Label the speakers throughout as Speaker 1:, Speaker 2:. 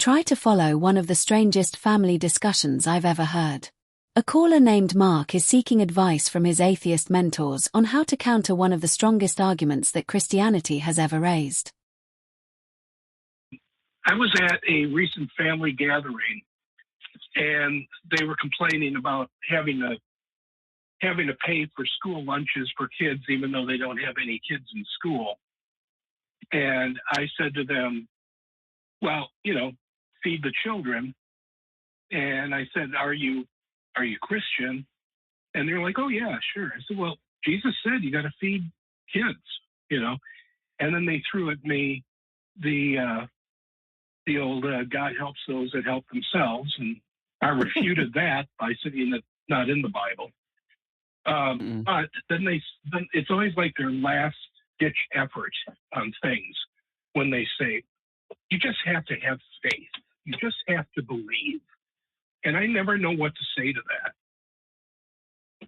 Speaker 1: Try to follow one of the strangest family discussions I've ever heard. A caller named Mark is seeking advice from his atheist mentors on how to counter one of the strongest arguments that Christianity has ever raised.
Speaker 2: I was at a recent family gathering, and they were complaining about having to pay for school lunches for kids, even though they don't have any kids in school. And I said to them, well, feed the children. And I said, are you Christian? And they're like, oh yeah, sure. I said, well, Jesus said you got to feed kids, And then they threw at me the old God helps those that help themselves, and I refuted that by saying that's not in the Bible. But then it's always like their last ditch effort on things when they say, you just have to have faith. You just have to believe. And I never know what to say to that.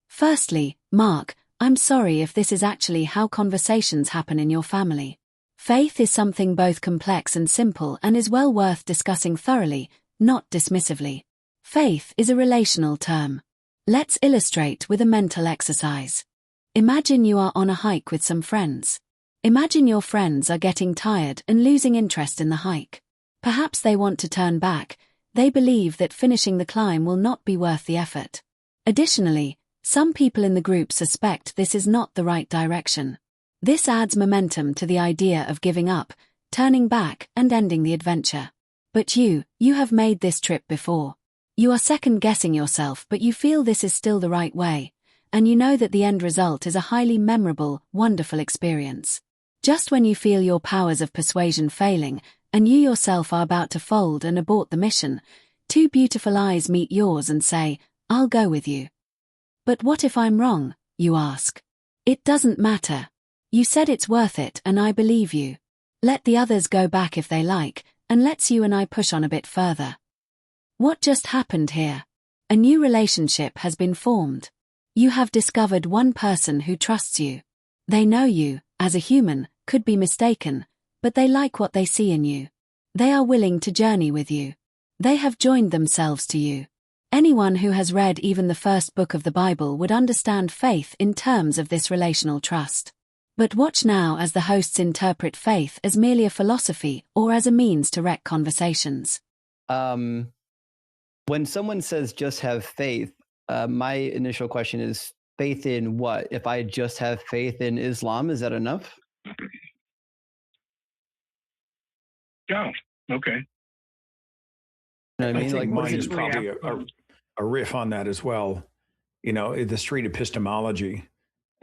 Speaker 1: Firstly, Mark, I'm sorry if this is actually how conversations happen in your family. Faith is something both complex and simple and is well worth discussing thoroughly, not dismissively. Faith is a relational term. Let's illustrate with a mental exercise. Imagine you are on a hike with some friends. Imagine your friends are getting tired and losing interest in the hike. Perhaps they want to turn back. They believe that finishing the climb will not be worth the effort. Additionally, some people in the group suspect this is not the right direction. This adds momentum to the idea of giving up, turning back, and ending the adventure. But you have made this trip before. You are second-guessing yourself, but you feel this is still the right way, and you know that the end result is a highly memorable, wonderful experience. Just when you feel your powers of persuasion failing, and you yourself are about to fold and abort the mission, two beautiful eyes meet yours and say, I'll go with you. But what if I'm wrong, you ask? It doesn't matter. You said it's worth it and I believe you. Let the others go back if they like, and let's you and I push on a bit further. What just happened here? A new relationship has been formed. You have discovered one person who trusts you. They know you, as a human, could be mistaken, but they like what they see in you. They are willing to journey with you. They have joined themselves to you. Anyone who has read even the first book of the Bible would understand faith in terms of this relational trust. But watch now as the hosts interpret faith as merely a philosophy or as a means to wreck conversations.
Speaker 3: When someone says just have faith, my initial question is faith in what? If I just have faith in Islam, is that enough?
Speaker 2: Oh, okay.
Speaker 3: You know what I mean?
Speaker 4: think
Speaker 3: Like,
Speaker 4: mine is probably a riff on that as well. The street epistemology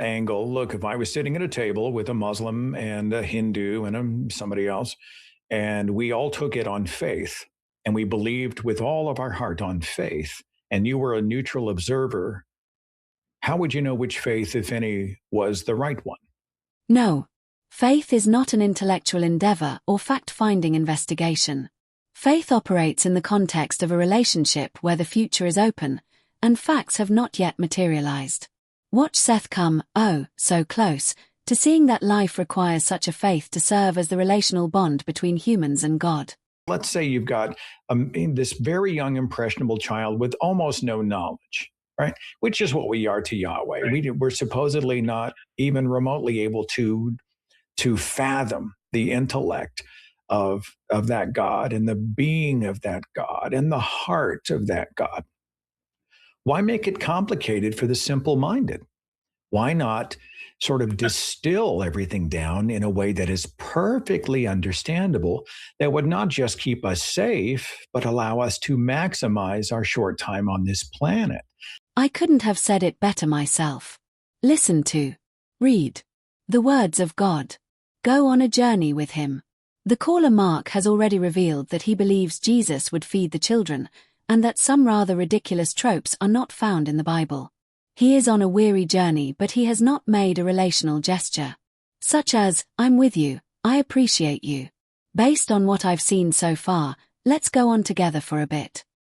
Speaker 4: angle. Look, if I was sitting at a table with a Muslim and a Hindu and somebody else, and we all took it on faith, and we believed with all of our heart on faith, and you were a neutral observer, how would you know which faith, if any, was the right one?
Speaker 1: No. Faith is not an intellectual endeavor or fact-finding investigation. Faith operates in the context of a relationship where the future is open, and facts have not yet materialized. Watch Seth come, oh, so close, to seeing that life requires such a faith to serve as the relational bond between humans and God.
Speaker 4: Let's say you've got this very young, impressionable child with almost no knowledge, right? Which is what we are to Yahweh. Right. We're supposedly not even remotely able to fathom the intellect of that God and the being of that God and the heart of that God. Why make it complicated for the simple-minded? Why not sort of distill everything down in a way that is perfectly understandable, that would not just keep us safe, but allow us to maximize our short time on this planet?
Speaker 1: I couldn't have said it better myself. Listen to, read the words of God. Go on a journey with him. The caller Mark has already revealed that he believes Jesus would feed the children, and that some rather ridiculous tropes are not found in the Bible. He is on a weary journey, but he has not made a relational gesture. Such as, I'm with you, I appreciate you. Based on what I've seen so far, let's go on together for a bit.